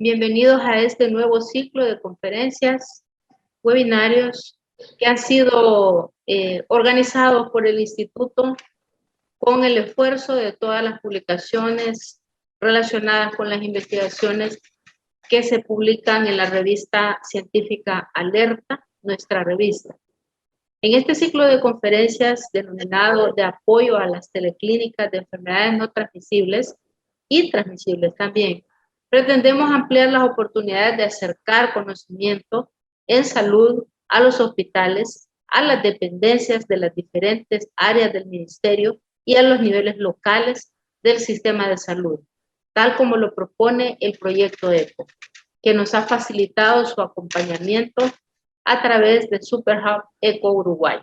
Bienvenidos a este nuevo ciclo de conferencias, webinarios que han sido organizados por el Instituto con el esfuerzo de todas las publicaciones relacionadas con las investigaciones que se publican en la revista científica Alerta, nuestra revista. En este ciclo de conferencias denominado de apoyo a las teleclínicas de enfermedades no transmisibles y transmisibles también, pretendemos ampliar las oportunidades de acercar conocimiento en salud a los hospitales, a las dependencias de las diferentes áreas del ministerio y a los niveles locales del sistema de salud, tal como lo propone el proyecto ECO, que nos ha facilitado su acompañamiento a través de SuperHub ECO Uruguay.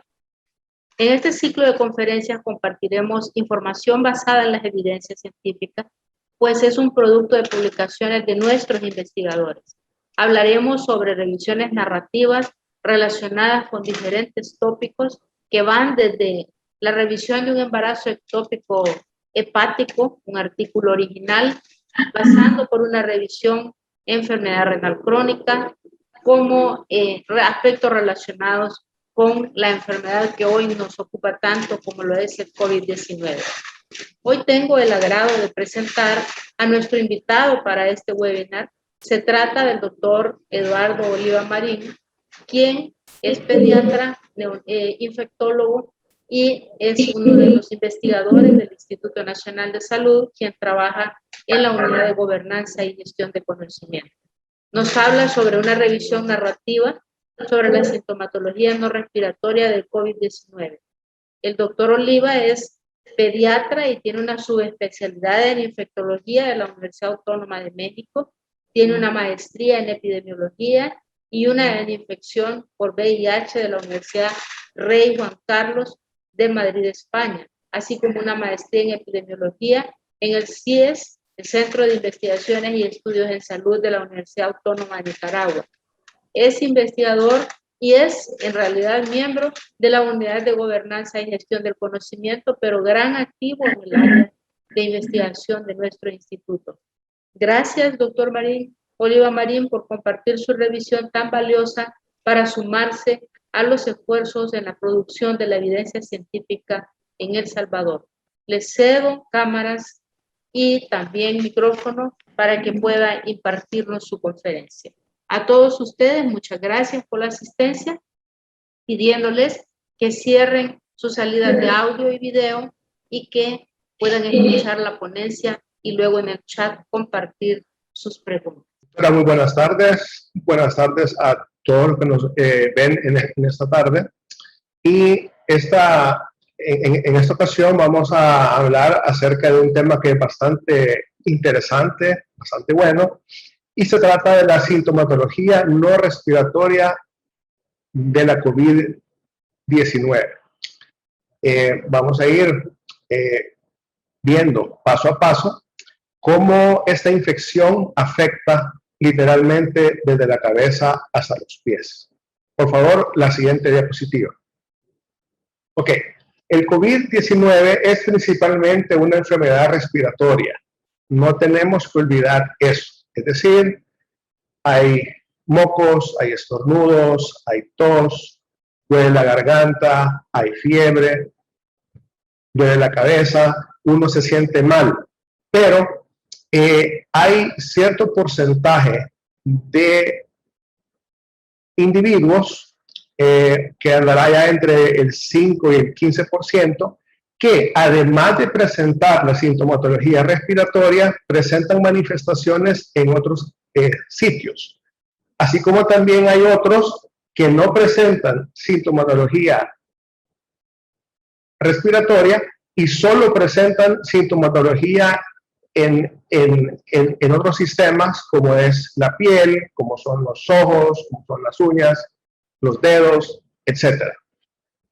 En este ciclo de conferencias compartiremos información basada en las evidencias científicas, pues es un producto de publicaciones de nuestros investigadores. Hablaremos sobre revisiones narrativas relacionadas con diferentes tópicos que van desde la revisión de un embarazo ectópico hepático, un artículo original, pasando por una revisión enfermedad renal crónica, como aspectos relacionados con la enfermedad que hoy nos ocupa tanto como lo es el COVID-19. Hoy tengo el agrado de presentar a nuestro invitado para este webinar. Se trata del doctor Eduardo Oliva Marín, quien es pediatra, infectólogo y es uno de los investigadores del Instituto Nacional de Salud, quien trabaja en la Unidad de Gobernanza y Gestión de Conocimiento. Nos habla sobre una revisión narrativa sobre la sintomatología no respiratoria del COVID-19. El doctor Oliva es pediatra y tiene una subespecialidad en infectología de la Universidad Autónoma de México, tiene una maestría en epidemiología y una en infección por VIH de la Universidad Rey Juan Carlos de Madrid, España, así como una maestría en epidemiología en el CIES, el Centro de Investigaciones y Estudios en Salud de la Universidad Autónoma de Nicaragua. Es investigador y es en realidad miembro de la Unidad de Gobernanza y Gestión del Conocimiento, pero gran activo en el área de investigación de nuestro instituto. Gracias, doctor Oliva Marín, por compartir su revisión tan valiosa para sumarse a los esfuerzos en la producción de la evidencia científica en El Salvador. Les cedo cámaras y también micrófono para que pueda impartirnos su conferencia. A todos ustedes, muchas gracias por la asistencia, pidiéndoles que cierren sus salidas de audio y video y que puedan escuchar la ponencia y luego en el chat compartir sus preguntas. Hola, muy buenas tardes a todos los que nos ven en esta tarde. Y en esta ocasión vamos a hablar acerca de un tema que es bastante interesante, bastante bueno, y se trata de la sintomatología no respiratoria de la COVID-19. Vamos a ir viendo paso a paso cómo esta infección afecta literalmente desde la cabeza hasta los pies. Por favor, la siguiente diapositiva. Ok, el COVID-19 es principalmente una enfermedad respiratoria. No tenemos que olvidar eso. Es decir, hay mocos, hay estornudos, hay tos, duele la garganta, hay fiebre, duele la cabeza, uno se siente mal, pero hay cierto porcentaje de individuos que andará ya entre el 5 y el 15%, que además de presentar la sintomatología respiratoria, presentan manifestaciones en otros sitios. Así como también hay otros que no presentan sintomatología respiratoria y solo presentan sintomatología en otros sistemas, como es la piel, como son los ojos, como son las uñas, los dedos, etc.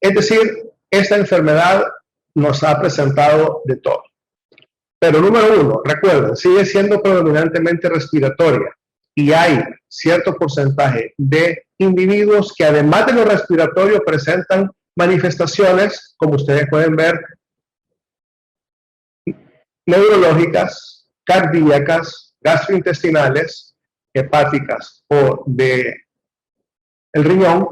Es decir, esta enfermedad nos ha presentado de todo. Pero número uno, recuerden, sigue siendo predominantemente respiratoria y hay cierto porcentaje de individuos que además de lo respiratorio presentan manifestaciones, como ustedes pueden ver, neurológicas, cardíacas, gastrointestinales, hepáticas o de el riñón,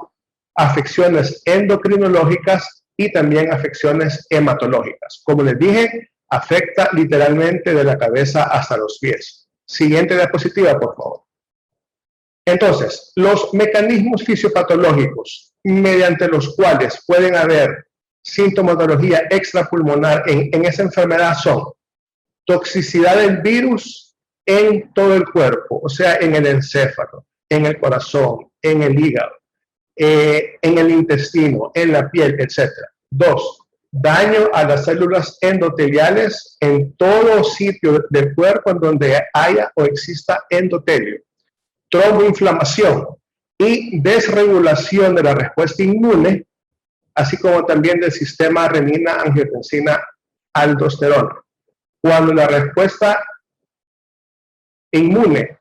afecciones endocrinológicas y también afecciones hematológicas. Como les dije, afecta literalmente de la cabeza hasta los pies. Siguiente diapositiva, por favor. Entonces, los mecanismos fisiopatológicos mediante los cuales pueden haber sintomatología extrapulmonar en esa enfermedad son toxicidad del virus en todo el cuerpo, o sea, en el encéfalo, en el corazón, en el hígado, en el intestino, en la piel, etc. 2. Daño a las células endoteliales en todo sitio del cuerpo en donde haya o exista endotelio. Tromboinflamación y desregulación de la respuesta inmune, así como también del sistema renina, angiotensina, aldosterona. Cuando la respuesta inmune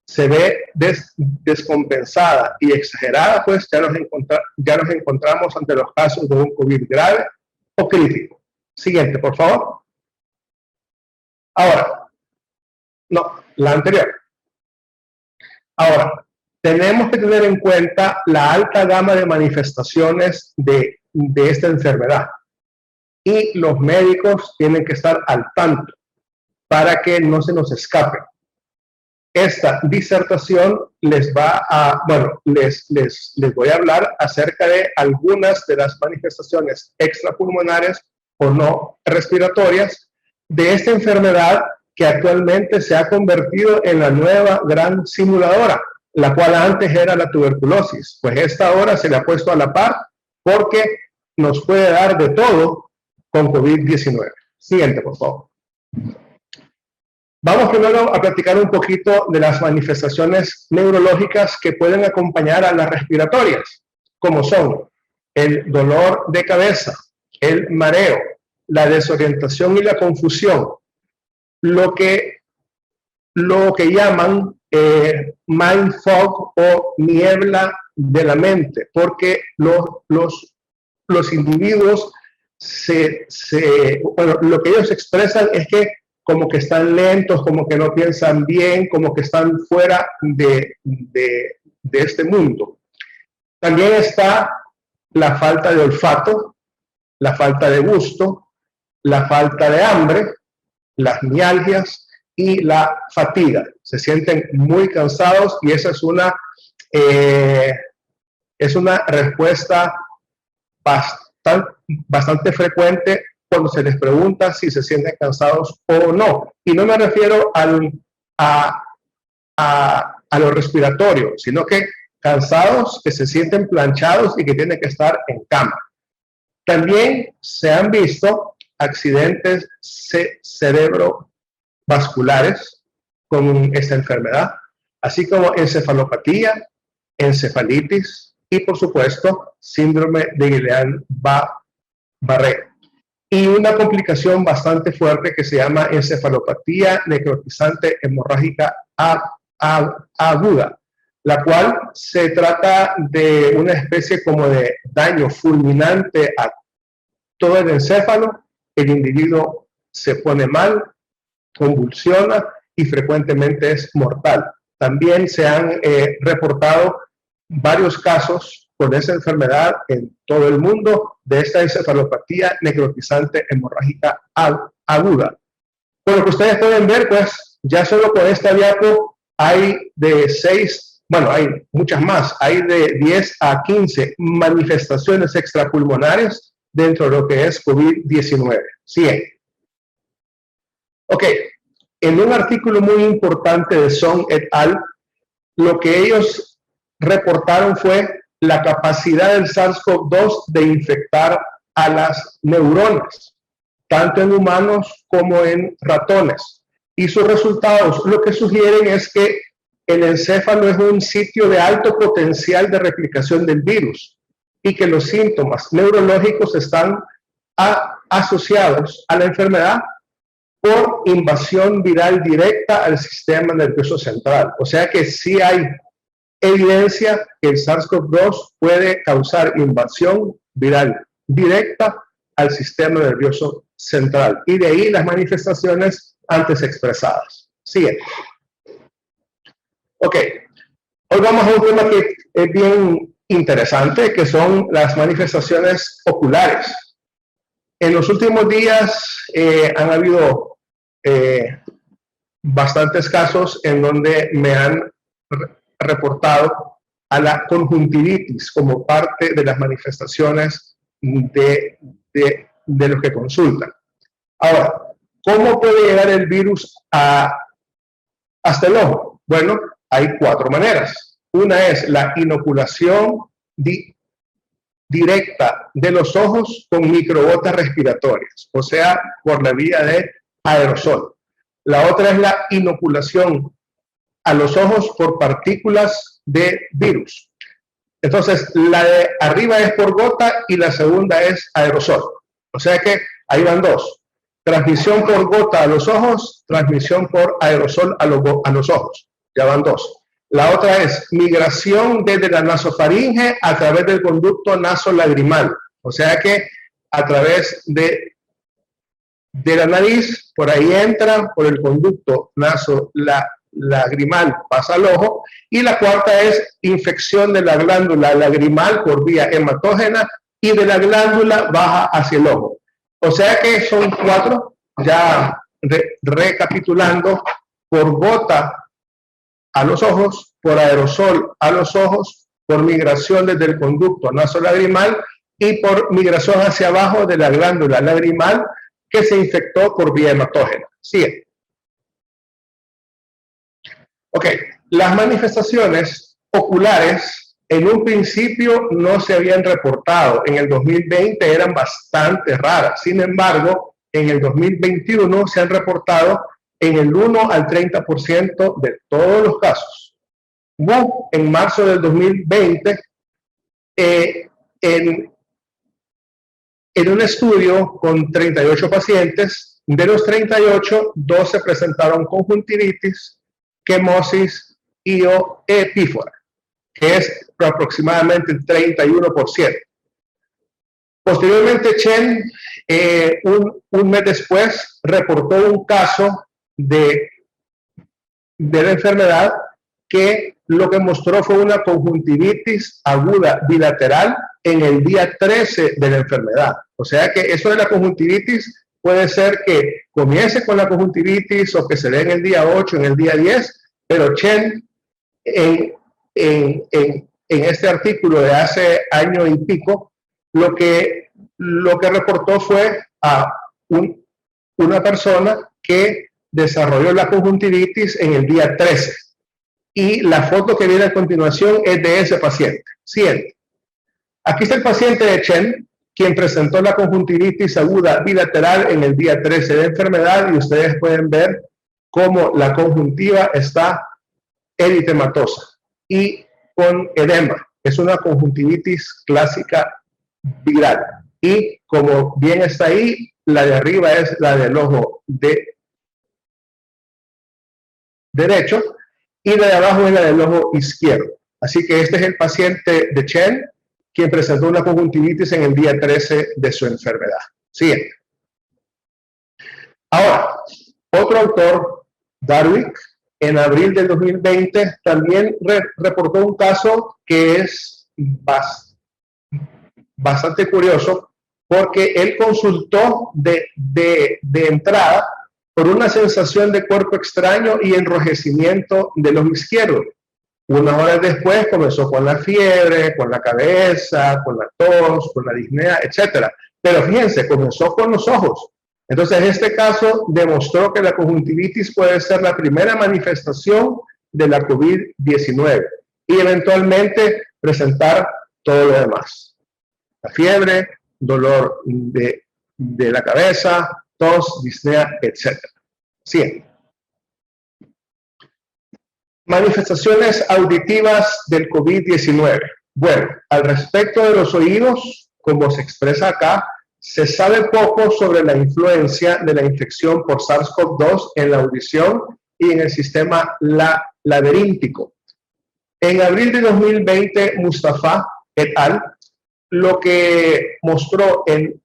se ve descompensada y exagerada, pues ya nos encontramos ante los casos de un COVID grave o crítico. Siguiente, por favor. Ahora, no, la anterior. Ahora, tenemos que tener en cuenta la alta gama de manifestaciones de esta enfermedad. Y los médicos tienen que estar al tanto para que no se nos escape. Esta disertación les voy a hablar acerca de algunas de las manifestaciones extrapulmonares o no respiratorias de esta enfermedad que actualmente se ha convertido en la nueva gran simuladora, la cual antes era la tuberculosis. Pues esta ahora se le ha puesto a la par porque nos puede dar de todo con COVID-19. Siguiente, por favor. Vamos primero a platicar un poquito de las manifestaciones neurológicas que pueden acompañar a las respiratorias, como son el dolor de cabeza, el mareo, la desorientación y la confusión, lo que llaman mind fog o niebla de la mente, porque los individuos lo que ellos expresan es que como que están lentos, como que no piensan bien, como que están fuera de este mundo. También está la falta de olfato, la falta de gusto, la falta de hambre, las mialgias y la fatiga. Se sienten muy cansados y esa es una respuesta bastante frecuente cuando se les pregunta si se sienten cansados o no. Y no me refiero a lo respiratorio, sino que cansados, que se sienten planchados y que tienen que estar en cama. También se han visto accidentes cerebrovasculares con esta enfermedad, así como encefalopatía, encefalitis y, por supuesto, síndrome de Guillain-Barré. Y una complicación bastante fuerte que se llama encefalopatía necrotizante hemorrágica aguda, la cual se trata de una especie como de daño fulminante a todo el encéfalo. El individuo se pone mal, convulsiona y frecuentemente es mortal. También se han reportado varios casos con esa enfermedad en todo el mundo de esta encefalopatía necrotizante hemorrágica aguda. Por lo que ustedes pueden ver, pues ya solo con esta diapo hay hay muchas más, hay de 10 a 15 manifestaciones extrapulmonares dentro de lo que es COVID-19. Sigue. Ok, en un artículo muy importante de Song et al., lo que ellos reportaron fue la capacidad del SARS-CoV-2 de infectar a las neuronas, tanto en humanos como en ratones. Y sus resultados lo que sugieren es que el encéfalo es un sitio de alto potencial de replicación del virus y que los síntomas neurológicos están asociados a la enfermedad por invasión viral directa al sistema nervioso central. O sea que sí hay evidencia que el SARS-CoV-2 puede causar invasión viral directa al sistema nervioso central. Y de ahí las manifestaciones antes expresadas. Sigue. Ok, hoy vamos a un tema que es bien interesante, que son las manifestaciones oculares. En los últimos días han habido bastantes casos en donde me han reportado a la conjuntivitis como parte de las manifestaciones de los que consultan. Ahora, ¿cómo puede llegar el virus hasta el ojo? Bueno, hay 4 maneras. Una es la inoculación directa de los ojos con microgotas respiratorias, o sea, por la vía de aerosol. La otra es la inoculación a los ojos por partículas de virus. Entonces, la de arriba es por gota y la segunda es aerosol. O sea que ahí van 2. Transmisión por gota a los ojos, transmisión por aerosol a los ojos. Ya van 2. La otra es migración desde la nasofaringe a través del conducto nasolagrimal. O sea que a través de la nariz, por ahí entra, por el conducto nasolagrimal pasa al ojo. Y la cuarta es infección de la glándula lagrimal por vía hematógena y de la glándula baja hacia el ojo. O sea que son 4, ya recapitulando: por gota a los ojos, por aerosol a los ojos, por migración desde el conducto nasolagrimal y por migración hacia abajo de la glándula lagrimal que se infectó por vía hematógena. Sigue. Ok, las manifestaciones oculares en un principio no se habían reportado. En el 2020 eran bastante raras. Sin embargo, en el 2021 se han reportado en el 1 al 30% de todos los casos. En marzo del 2020, en un estudio con 38 pacientes, de los 38, 12 presentaron conjuntivitis, quemosis y o epífora, que es aproximadamente el 31%. Posteriormente, Chen, un mes después, reportó un caso de la enfermedad que lo que mostró fue una conjuntivitis aguda bilateral en el día 13 de la enfermedad. O sea que eso de la conjuntivitis puede ser que comience con la conjuntivitis o que se dé en el día 8, en el día 10, pero Chen en este artículo de hace año y pico, lo que reportó fue a una persona que desarrolló la conjuntivitis en el día 13. Y la foto que viene a continuación es de ese paciente. Siguiente. Aquí está el paciente de Chen, quien presentó la conjuntivitis aguda bilateral en el día 13 de enfermedad, y ustedes pueden ver cómo la conjuntiva está eritematosa y con edema. Es una conjuntivitis clásica viral. Y como bien está ahí, la de arriba es la del ojo derecho y la de abajo es la del ojo izquierdo. Así que este es el paciente de Chen, quien presentó una conjuntivitis en el día 13 de su enfermedad. Siguiente. Ahora, otro autor, Darwick, en abril del 2020, también reportó un caso que es bastante curioso, porque él consultó de entrada por una sensación de cuerpo extraño y enrojecimiento del ojo izquierdo. Unas horas después comenzó con la fiebre, con la cabeza, con la tos, con la disnea, etc. Pero fíjense, comenzó con los ojos. Entonces, este caso demostró que la conjuntivitis puede ser la primera manifestación de la COVID-19 y eventualmente presentar todo lo demás. La fiebre, dolor de la cabeza, tos, disnea, etc. Siguiente. Manifestaciones auditivas del COVID-19. Bueno, al respecto de los oídos, como se expresa acá, se sabe poco sobre la influencia de la infección por SARS-CoV-2 en la audición y en el sistema laberíntico. En abril de 2020, Mustafa et al. Lo que mostró en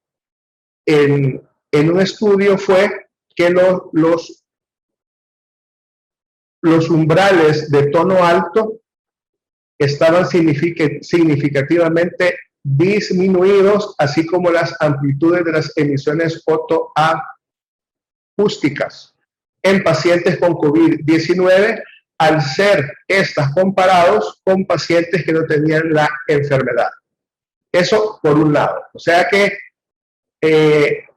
un estudio fue que los umbrales de tono alto estaban significativamente disminuidos, así como las amplitudes de las emisiones fotoacústicas en pacientes con COVID-19, al ser estas comparados con pacientes que no tenían la enfermedad. Eso por un lado. O sea que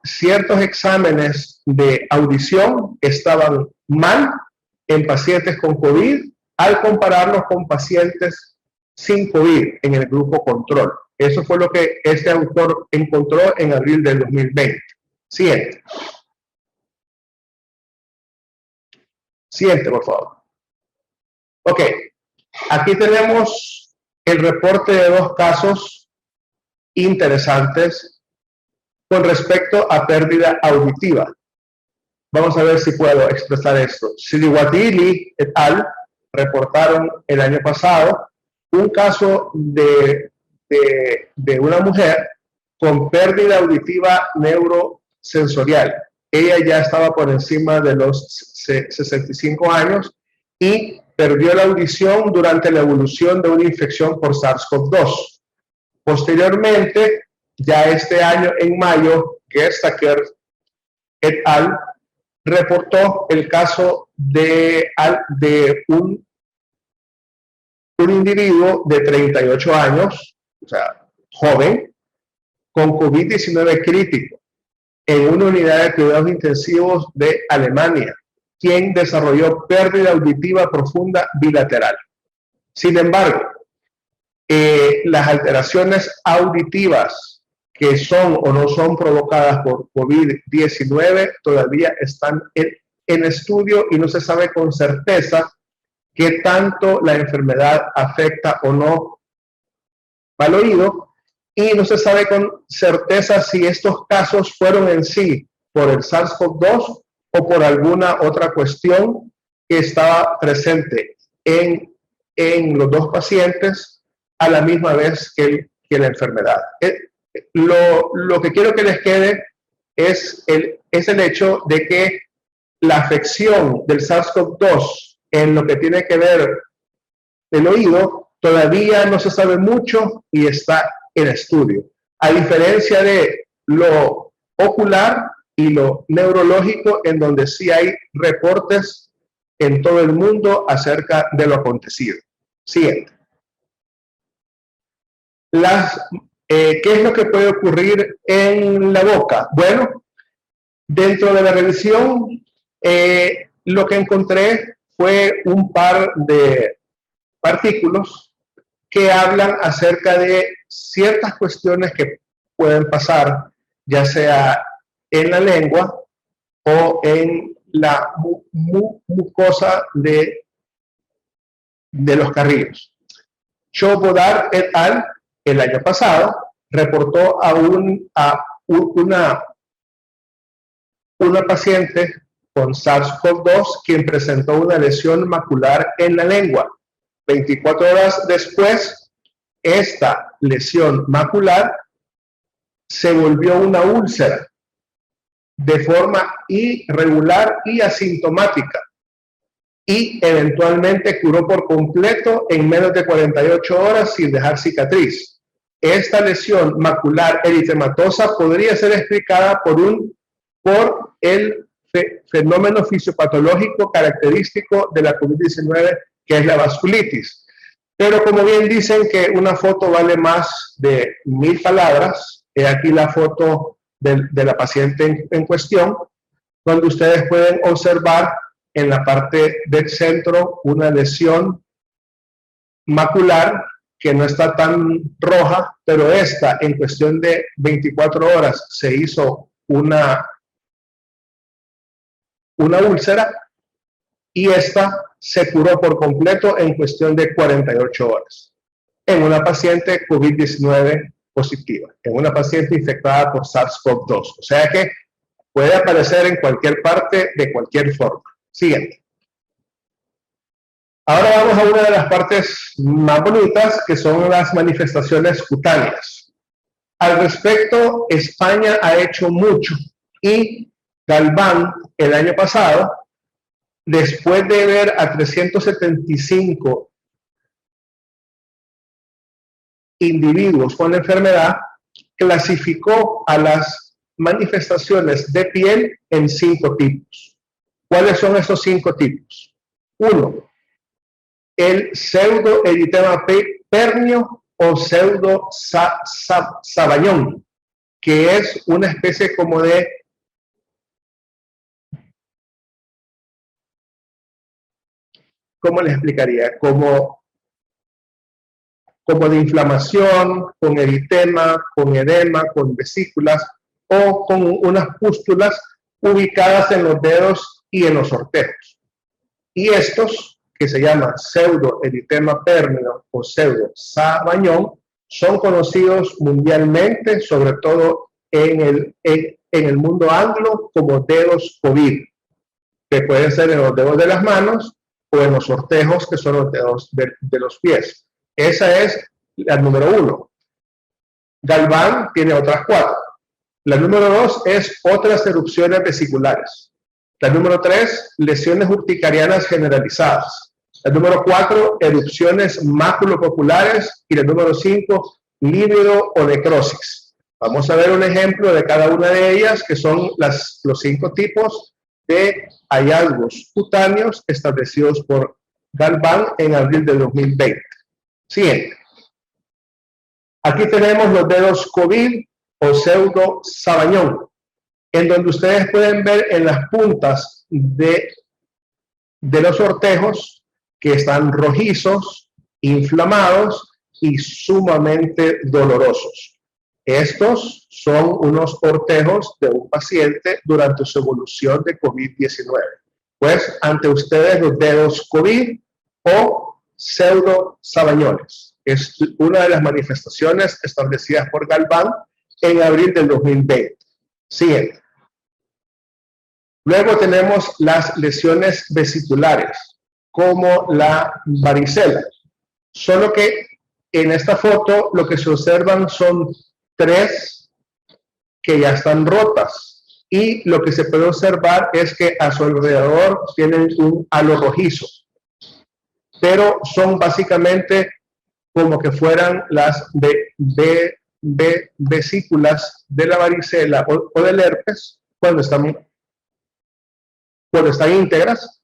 ciertos exámenes de audición estaban mal en pacientes con COVID al compararlos con pacientes sin COVID en el grupo control. Eso fue lo que este autor encontró en abril del 2020. Siguiente. Siguiente, por favor. Ok, aquí tenemos el reporte de dos casos interesantes con respecto a pérdida auditiva. Vamos a ver si puedo expresar esto. Siriwardini et al. Reportaron el año pasado un caso de una mujer con pérdida auditiva neurosensorial. Ella ya estaba por encima de los 65 años y perdió la audición durante la evolución de una infección por SARS-CoV-2. Posteriormente, ya este año en mayo, Gerstacker et al. Reportó el caso de un individuo de 38 años, o sea, joven, con COVID-19 crítico en una unidad de cuidados intensivos de Alemania, quien desarrolló pérdida auditiva profunda bilateral. Sin embargo, las alteraciones auditivas que son o no son provocadas por COVID-19 todavía están en estudio y no se sabe con certeza qué tanto la enfermedad afecta o no al oído, y no se sabe con certeza si estos casos fueron en sí por el SARS-CoV-2 o por alguna otra cuestión que estaba presente en los dos pacientes a la misma vez que la enfermedad. Lo que quiero que les quede es el hecho de que la afección del SARS-CoV-2 en lo que tiene que ver el oído todavía no se sabe mucho y está en estudio. A diferencia de lo ocular y lo neurológico, en donde sí hay reportes en todo el mundo acerca de lo acontecido. Siguiente. ¿Qué es lo que puede ocurrir en la boca? Bueno, dentro de la revisión, lo que encontré fue un par de artículos que hablan acerca de ciertas cuestiones que pueden pasar, ya sea en la lengua o en la mucosa de los carrillos. Chobodar et al. El año pasado reportó a una paciente con SARS-CoV-2 quien presentó una lesión macular en la lengua. 24 horas después, esta lesión macular se volvió una úlcera de forma irregular y asintomática, y eventualmente curó por completo en menos de 48 horas sin dejar cicatriz. Esta lesión macular eritematosa podría ser explicada por el fenómeno fisiopatológico característico de la COVID-19, que es la vasculitis. Pero como bien dicen que una foto vale más de 1000 palabras, he aquí la foto de la paciente en cuestión, donde ustedes pueden observar en la parte del centro una lesión macular que no está tan roja, pero esta en cuestión de 24 horas se hizo una úlcera, y esta se curó por completo en cuestión de 48 horas en una paciente COVID-19 positiva, en una paciente infectada por SARS-CoV-2. O sea que puede aparecer en cualquier parte, de cualquier forma. Siguiente. Ahora vamos a una de las partes más bonitas, que son las manifestaciones cutáneas. Al respecto, España ha hecho mucho, y Galván el año pasado después de ver a 375 individuos con la enfermedad, clasificó a las manifestaciones de piel en 5 tipos. ¿Cuáles son esos 5 tipos? 1. El pseudoeritema pernio o pseudo-sabañón, que es una especie como de ¿cómo les explicaría? Como de inflamación, con eritema, con edema, con vesículas o con unas pústulas ubicadas en los dedos y en los ortejos. Y estos, que se llaman pseudoeritema pernio o pseudo-sabañón, son conocidos mundialmente, sobre todo en el mundo anglo, como dedos COVID, que pueden ser en los dedos de las manos o en los ortejos, que son los dedos de los pies. Esa es la número 1. Galván tiene otras 4. La número 2 es otras erupciones vesiculares. La número 3, lesiones urticarianas generalizadas. La número 4, erupciones maculopopulares. Y la número 5, lívido o necrosis. Vamos a ver un ejemplo de cada una de ellas, que son los 5 tipos de hallazgos cutáneos establecidos por Galván en abril de 2020. Siguiente. Aquí tenemos los dedos COVID o pseudo-sabañón, en donde ustedes pueden ver en las puntas de los ortejos que están rojizos, inflamados y sumamente dolorosos. Estos son unos ortejos de un paciente durante su evolución de COVID-19. Pues ante ustedes los dedos COVID o pseudo-sabañones. Es una de las manifestaciones establecidas por Galván en abril del 2020. Siguiente. Luego tenemos las lesiones vesiculares, como la varicela. Solo que en esta foto lo que se observan son 3 que ya están rotas. Y lo que se puede observar es que a su alrededor tienen un halo rojizo. Pero son básicamente como que fueran las vesículas de la varicela o del herpes cuando están íntegras.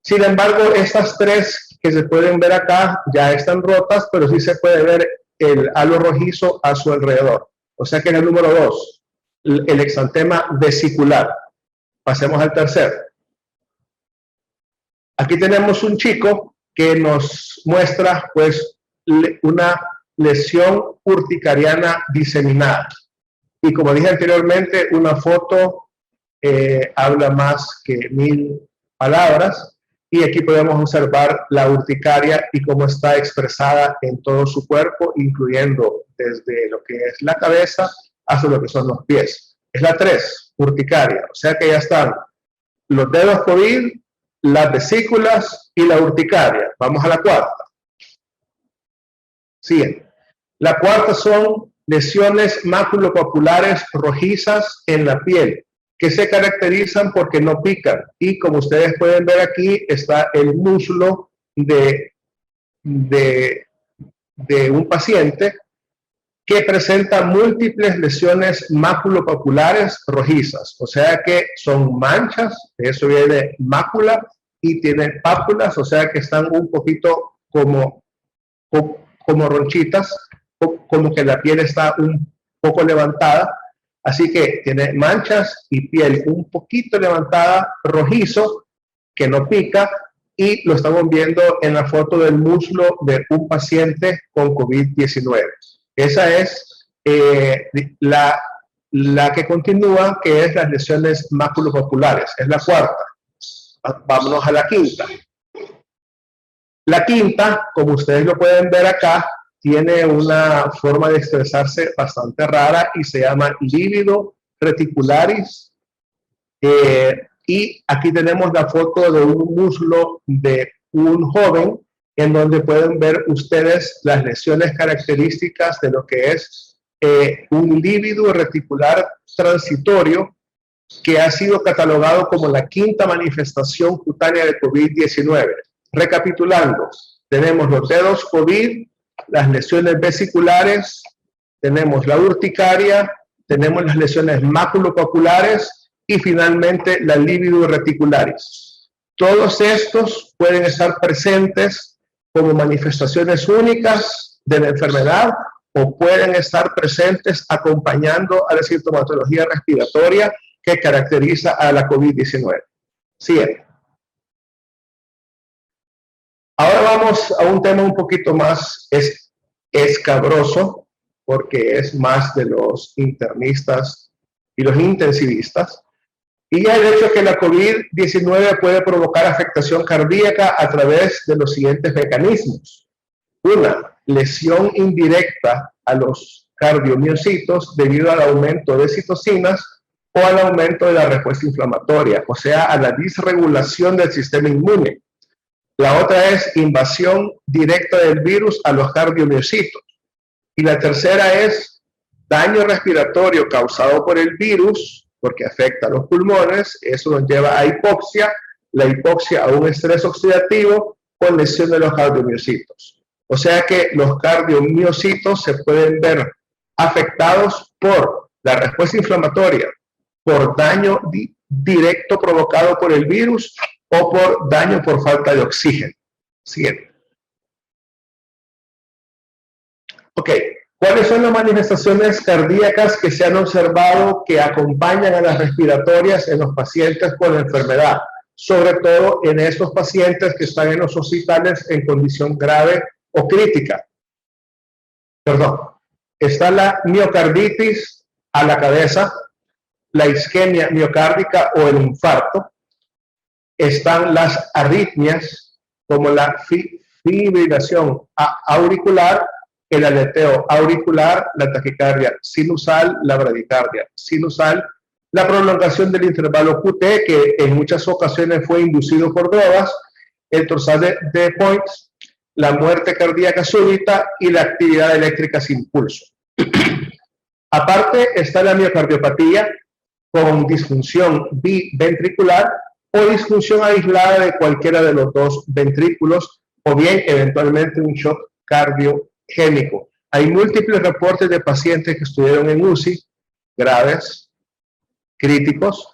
Sin embargo, estas 3 que se pueden ver acá ya están rotas, pero sí se puede ver el halo rojizo a su alrededor. O sea que en el número 2, el exantema vesicular. Pasemos al tercero. Aquí tenemos un chico que nos muestra pues una lesión urticariana diseminada. Y como dije anteriormente, una foto habla más que 1000 palabras. Y aquí podemos observar la urticaria y cómo está expresada en todo su cuerpo, incluyendo desde lo que es la cabeza hasta lo que son los pies. Es la 3, urticaria. O sea que ya están los dedos COVID, las vesículas y la urticaria. Vamos a la 4. Siguiente. La 4 son lesiones maculopopulares rojizas en la piel, que se caracterizan porque no pican. Y como ustedes pueden ver aquí, está el muslo de un paciente que presenta múltiples lesiones maculopopulares rojizas. O sea que son manchas, eso viene de mácula, y tienen pápulas, o sea que están un poquito como ronchitas, como que la piel está un poco levantada. Así que tiene manchas y piel un poquito levantada, rojizo, que no pica, y lo estamos viendo en la foto del muslo de un paciente con COVID-19. Esa es la que continúa, que es las lesiones maculopopulares. Es la 4. Vámonos a la 5. La 5, como ustedes lo pueden ver acá, tiene una forma de expresarse bastante rara y se llama lívido reticularis. Y aquí tenemos la foto de un muslo de un joven en donde pueden ver ustedes las lesiones características de lo que es un lívido reticular transitorio que ha sido catalogado como la quinta manifestación cutánea de COVID-19. Recapitulando, tenemos los dedos COVID, las lesiones vesiculares, tenemos la urticaria, tenemos las lesiones maculopapulares y finalmente la libido reticularis. Todos estos pueden estar presentes como manifestaciones únicas de la enfermedad o pueden estar presentes acompañando a la sintomatología respiratoria que caracteriza a la COVID-19. Siguiente. Ahora vamos a un tema un poquito más escabroso, porque es más de los internistas y los intensivistas, y ya el hecho que la COVID-19 puede provocar afectación cardíaca a través de los siguientes mecanismos. Una, lesión indirecta a los cardiomiocitos debido al aumento de citocinas o al aumento de la respuesta inflamatoria, o sea, a la disregulación del sistema inmune. La otra es invasión directa del virus a los cardiomiocitos. Y la tercera es daño respiratorio causado por el virus, porque afecta a los pulmones, eso nos lleva a hipoxia, la hipoxia a un estrés oxidativo con lesión de los cardiomiocitos. O sea que los cardiomiocitos se pueden ver afectados por la respuesta inflamatoria, por daño directo provocado por el virus o por daño por falta de oxígeno. Siguiente. Ok, ¿cuáles son las manifestaciones cardíacas que se han observado que acompañan a las respiratorias en los pacientes con la enfermedad? Sobre todo en estos pacientes que están en los hospitales en condición grave o crítica. Perdón, está la miocarditis a la cabeza, la isquemia miocárdica o el infarto. Están las arritmias como la fibrilación auricular, el aleteo auricular, la taquicardia sinusal, la bradicardia sinusal, la prolongación del intervalo QT, que en muchas ocasiones fue inducido por drogas, el torsal de Points, la muerte cardíaca súbita y la actividad eléctrica sin pulso. Aparte está la miocardiopatía con disfunción biventricular o disfunción aislada de cualquiera de los dos ventrículos o bien eventualmente un shock cardiogénico. Hay múltiples reportes de pacientes que estuvieron en UCI, graves, críticos,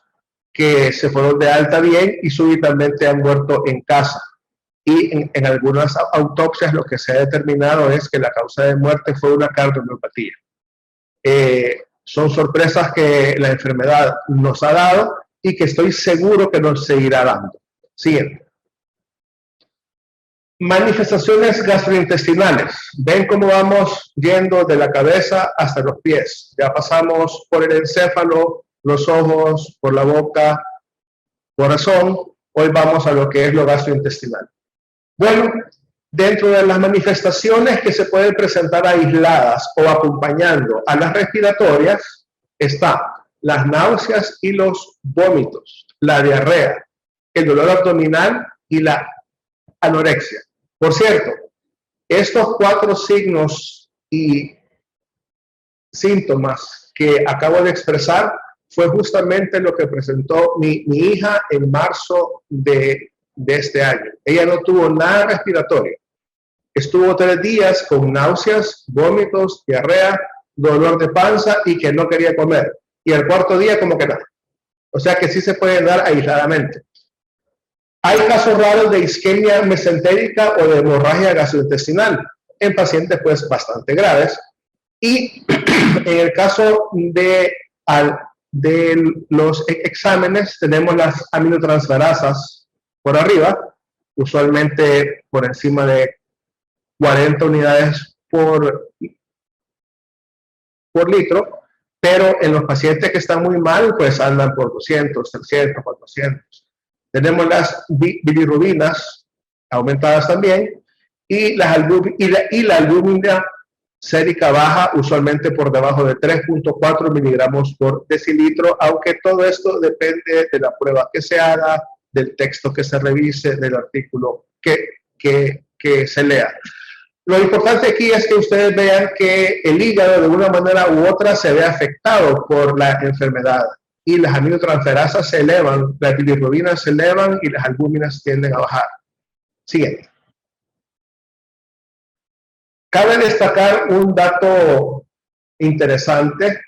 que se fueron de alta bien y súbitamente han muerto en casa. Y en algunas autopsias lo que se ha determinado es que la causa de muerte fue una cardiomiopatía. Son sorpresas que la enfermedad nos ha dado y que estoy seguro que nos seguirá dando. Siguiente. Manifestaciones gastrointestinales. Ven cómo vamos yendo de la cabeza hasta los pies. Ya pasamos por el encéfalo, los ojos, por la boca, corazón. Hoy vamos a lo que es lo gastrointestinal. Bueno, dentro de las manifestaciones que se pueden presentar aisladas o acompañando a las respiratorias, está las náuseas y los vómitos, la diarrea, el dolor abdominal y la anorexia. Por cierto, estos 4 signos y síntomas que acabo de expresar fue justamente lo que presentó mi hija en marzo de este año. Ella no tuvo nada respiratorio. Estuvo 3 días con náuseas, vómitos, diarrea, dolor de panza y que no quería comer. Y el 4.º día como que nada. O sea que sí se puede dar aisladamente. Hay casos raros de isquemia mesentérica o de hemorragia gastrointestinal en pacientes pues bastante graves. Y en el caso de los exámenes tenemos las aminotransferasas por arriba, usualmente por encima de 40 unidades por litro, pero en los pacientes que están muy mal, pues andan por 200, 300, 400. Tenemos las bilirrubinas aumentadas también y la albúmina sérica baja, usualmente por debajo de 3.4 miligramos por decilitro, aunque todo esto depende de la prueba que se haga, del texto que se revise, del artículo que se lea. Lo importante aquí es que ustedes vean que el hígado de una manera u otra se ve afectado por la enfermedad. y las aminotransferasas se elevan, las bilirrubinas se elevan y las albúminas tienden a bajar. Siguiente. Cabe destacar un dato interesante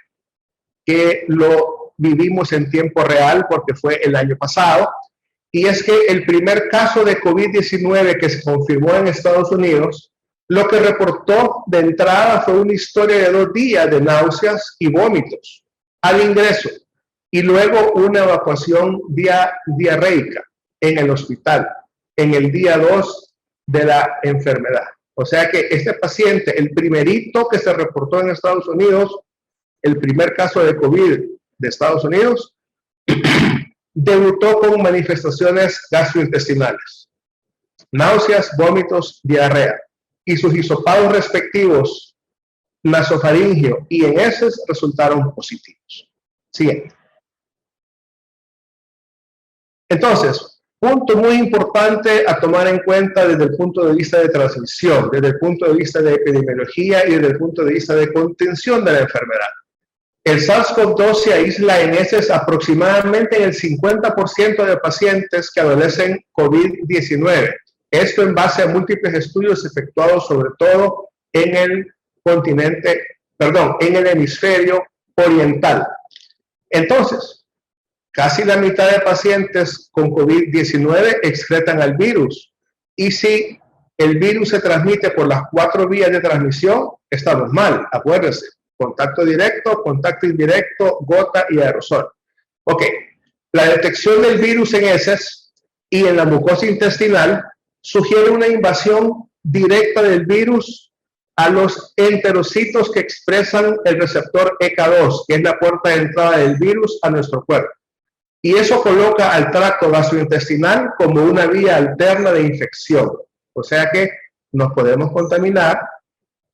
que lo vivimos en tiempo real porque fue el año pasado, y es que el primer caso de COVID-19 que se confirmó en Estados Unidos, lo que reportó de entrada fue una historia de 2 días de náuseas y vómitos al ingreso, y luego una evacuación diarreica en el hospital, en el día 2 de la enfermedad. O sea que este paciente, el primerito que se reportó en Estados Unidos, el primer caso de COVID de Estados Unidos, debutó con manifestaciones gastrointestinales, náuseas, vómitos, diarrea, y sus hisopados respectivos, nasofaringio y en heces, resultaron positivos. Siguiente. Entonces, punto muy importante a tomar en cuenta desde el punto de vista de transmisión, desde el punto de vista de epidemiología y desde el punto de vista de contención de la enfermedad. El SARS-CoV-2 se aísla en heces aproximadamente en el 50% de pacientes que adolecen COVID-19. Esto en base a múltiples estudios efectuados sobre todo en el en el hemisferio oriental. Entonces, casi la mitad de pacientes con COVID-19 excretan al virus. Y si el virus se transmite por las 4 vías de transmisión, estamos mal, acuérdense. Contacto directo, contacto indirecto, gota y aerosol. Ok, la detección del virus en heces y en la mucosa intestinal sugiere una invasión directa del virus a los enterocitos que expresan el receptor ECA2, que es la puerta de entrada del virus a nuestro cuerpo. Y eso coloca al tracto gastrointestinal como una vía alterna de infección. O sea que nos podemos contaminar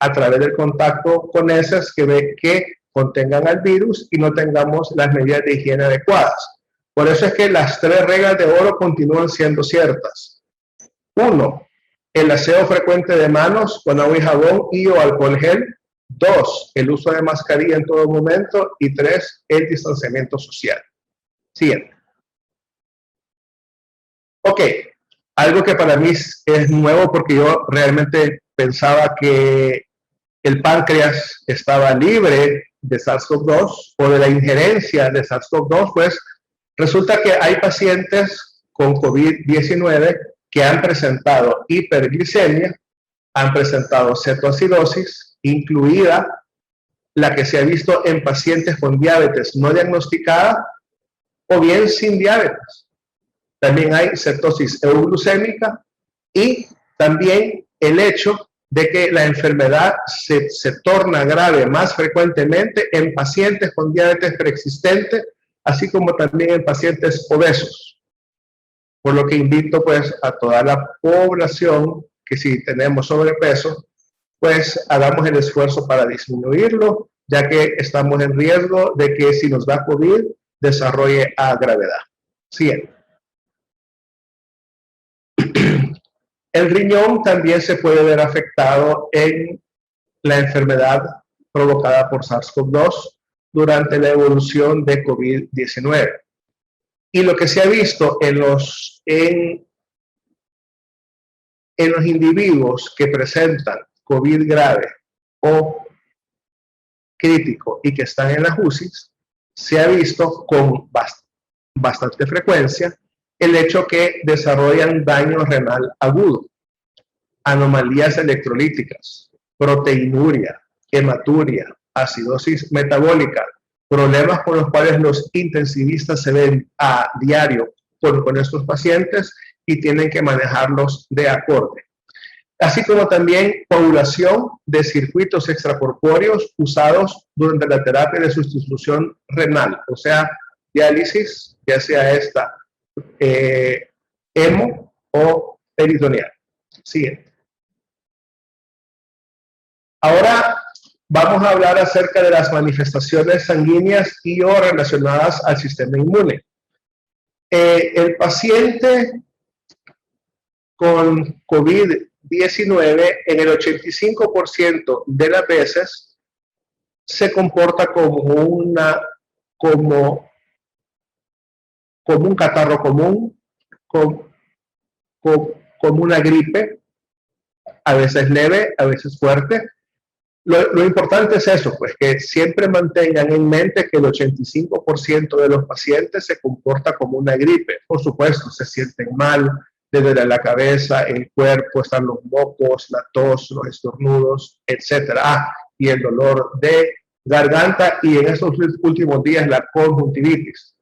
a través del contacto con heces que contengan al virus y no tengamos las medidas de higiene adecuadas. Por eso es que las 3 reglas de oro continúan siendo ciertas. 1. El aseo frecuente de manos con agua y jabón y o alcohol gel. 2. El uso de mascarilla en todo momento. Y 3. El distanciamiento social. Siguiente. Ok. Algo que para mí es nuevo porque yo realmente pensaba que el páncreas estaba libre de SARS-CoV-2 o de la injerencia de SARS-CoV-2, pues resulta que hay pacientes con COVID-19 que han presentado hiperglicemia, han presentado cetoacidosis, incluida la que se ha visto en pacientes con diabetes no diagnosticada o bien sin diabetes. También hay cetosis euglucémica y también el hecho de que la enfermedad se torna grave más frecuentemente en pacientes con diabetes preexistente, así como también en pacientes obesos. Por lo que invito pues a toda la población que si tenemos sobrepeso, pues hagamos el esfuerzo para disminuirlo, ya que estamos en riesgo de que si nos da COVID, desarrolle a gravedad. Siguiente. El riñón también se puede ver afectado en la enfermedad provocada por SARS-CoV-2 durante la evolución de COVID-19. Y lo que se ha visto en los individuos que presentan COVID grave o crítico y que están en las UCIs, se ha visto con bastante frecuencia el hecho que desarrollan daño renal agudo, anomalías electrolíticas, proteinuria, hematuria, acidosis metabólica, problemas con los cuales los intensivistas se ven a diario con estos pacientes y tienen que manejarlos de acorde. Así como también coagulación de circuitos extracorpóreos usados durante la terapia de sustitución renal, o sea, diálisis, ya sea esta hemo o peritoneal. Siguiente. Ahora vamos a hablar acerca de las manifestaciones sanguíneas y o relacionadas al sistema inmune. El paciente con COVID-19 en el 85% de las veces se comporta como como un catarro común, como una gripe, a veces leve, a veces fuerte. Lo importante es eso, pues que siempre mantengan en mente que el 85% de los pacientes se comporta como una gripe. Por supuesto, se sienten mal desde la cabeza, el cuerpo, están los mocos, la tos, los estornudos, etc. Y el dolor de garganta y en estos últimos días la conjuntivitis.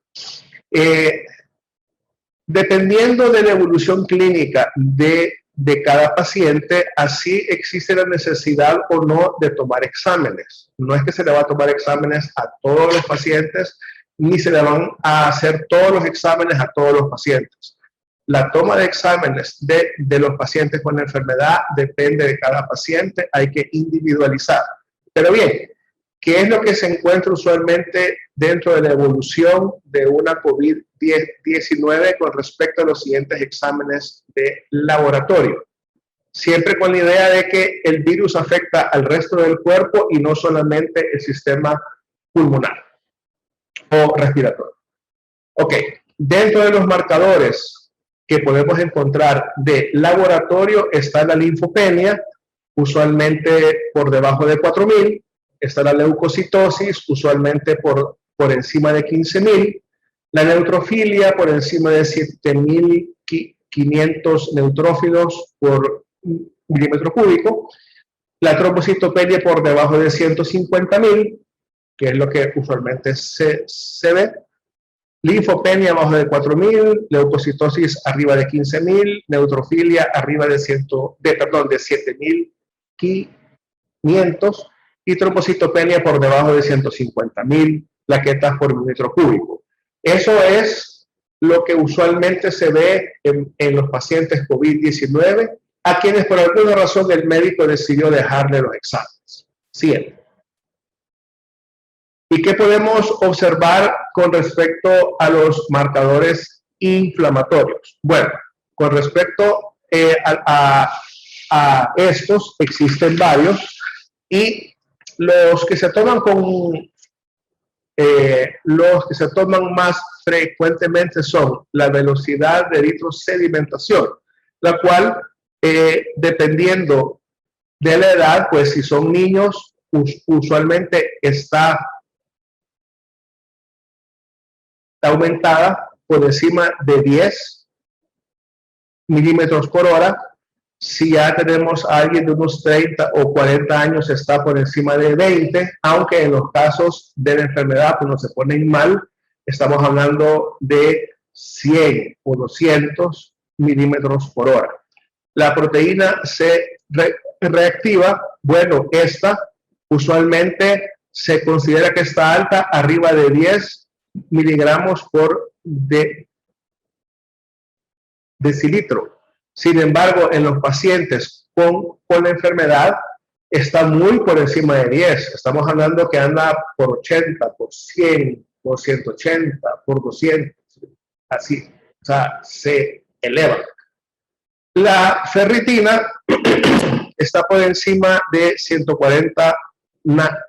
Dependiendo de la evolución clínica de cada paciente, así existe la necesidad o no de tomar exámenes. No es que se le va a tomar exámenes a todos los pacientes, ni se le van a hacer todos los exámenes a todos los pacientes. La toma de exámenes de los pacientes con la enfermedad depende de cada paciente, hay que individualizar. Pero bien, ¿qué es lo que se encuentra usualmente dentro de la evolución de una COVID-19 con respecto a los siguientes exámenes de laboratorio? Siempre con la idea de que el virus afecta al resto del cuerpo y no solamente el sistema pulmonar o respiratorio. Ok, dentro de los marcadores que podemos encontrar de laboratorio está la linfopenia, usualmente por debajo de 4.000. Está la leucocitosis, usualmente por encima de 15.000. La neutrofilia por encima de 7.500 neutrófilos por milímetro cúbico. La trombocitopenia por debajo de 150.000, que es lo que usualmente se ve. Linfopenia abajo de 4.000, leucocitosis arriba de 15.000, neutrofilia arriba de 7.500 y trombocitopenia por debajo de 150.000 plaquetas por milímetro cúbico. Eso es lo que usualmente se ve en los pacientes COVID-19, a quienes por alguna razón el médico decidió dejarle los exámenes. Siempre. ¿Y qué podemos observar con respecto a los marcadores inflamatorios? Bueno, con respecto a estos, existen varios, y los que se toman más frecuentemente son la velocidad de eritrosedimentación, la cual, dependiendo de la edad, pues si son niños, usualmente está aumentada por encima de 10 milímetros por hora. Si ya tenemos a alguien de unos 30 o 40 años, está por encima de 20, aunque en los casos de la enfermedad, cuando se ponen mal, estamos hablando de 100 o 200 milímetros por hora. La proteína C reactiva, bueno, esta usualmente se considera que está alta, arriba de 10 miligramos por decilitro. Sin embargo, en los pacientes con la enfermedad está muy por encima de 10. Estamos hablando que anda por 80, por 100, por 180, por 200. Así, o sea, se eleva. La ferritina está por encima de 140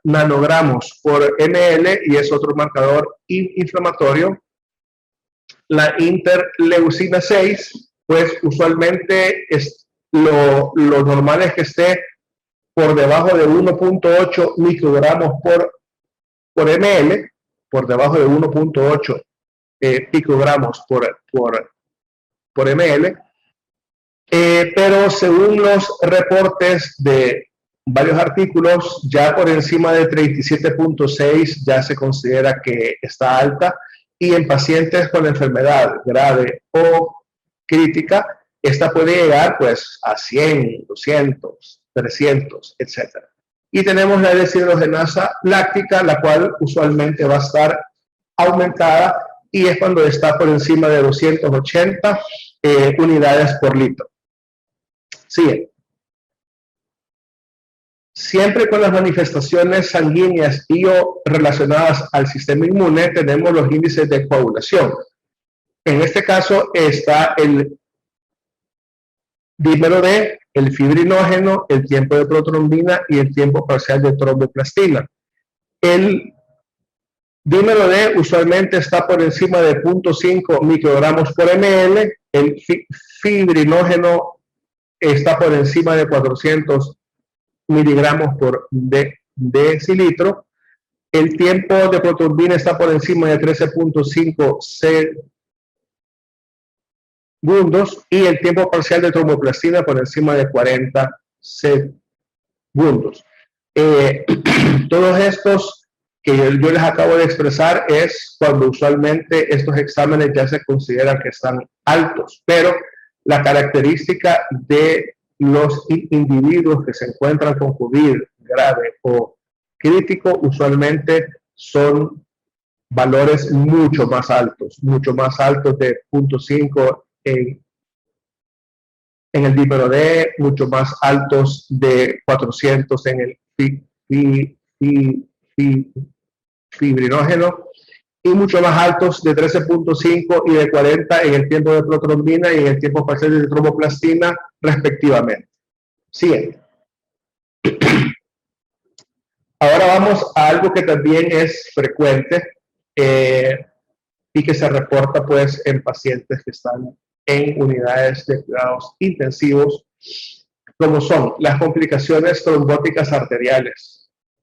nanogramos por ml y es otro marcador inflamatorio. La interleucina 6, pues usualmente lo normal es que esté por debajo de 1.8 microgramos por ml, por debajo de 1.8 picogramos por ml, pero según los reportes de varios artículos, ya por encima de 37.6 ya se considera que está alta, y en pacientes con enfermedad grave o crítica, esta puede llegar pues a 100, 200, 300, etc. Y tenemos la deshidrogenasa láctica, la cual usualmente va a estar aumentada, y es cuando está por encima de 280 unidades por litro. Sigue. Siempre con las manifestaciones sanguíneas y o relacionadas al sistema inmune tenemos los índices de coagulación. En este caso está el dímero D, el fibrinógeno, el tiempo de protrombina y el tiempo parcial de tromboplastina. El Dímero D usualmente está por encima de 0.5 microgramos por ml. El fibrinógeno está por encima de 400 miligramos por decilitro. El tiempo de proturbina está por encima de 13.5 segundos y el tiempo parcial de tromboplastina por encima de 40 segundos. Todos estos que yo les acabo de expresar es cuando usualmente estos exámenes ya se consideran que están altos, pero la característica de los individuos que se encuentran con COVID grave o crítico usualmente son valores mucho más altos de 0.5 en el dímero D, mucho más altos de 400 en el fibrinógeno y mucho más altos de 13.5 y de 40 en el tiempo de protrombina y en el tiempo parcial de tromboplastina respectivamente. Siguiente. Ahora vamos a algo que también es frecuente y que se reporta pues en pacientes que están en unidades de cuidados intensivos, como son las complicaciones trombóticas arteriales.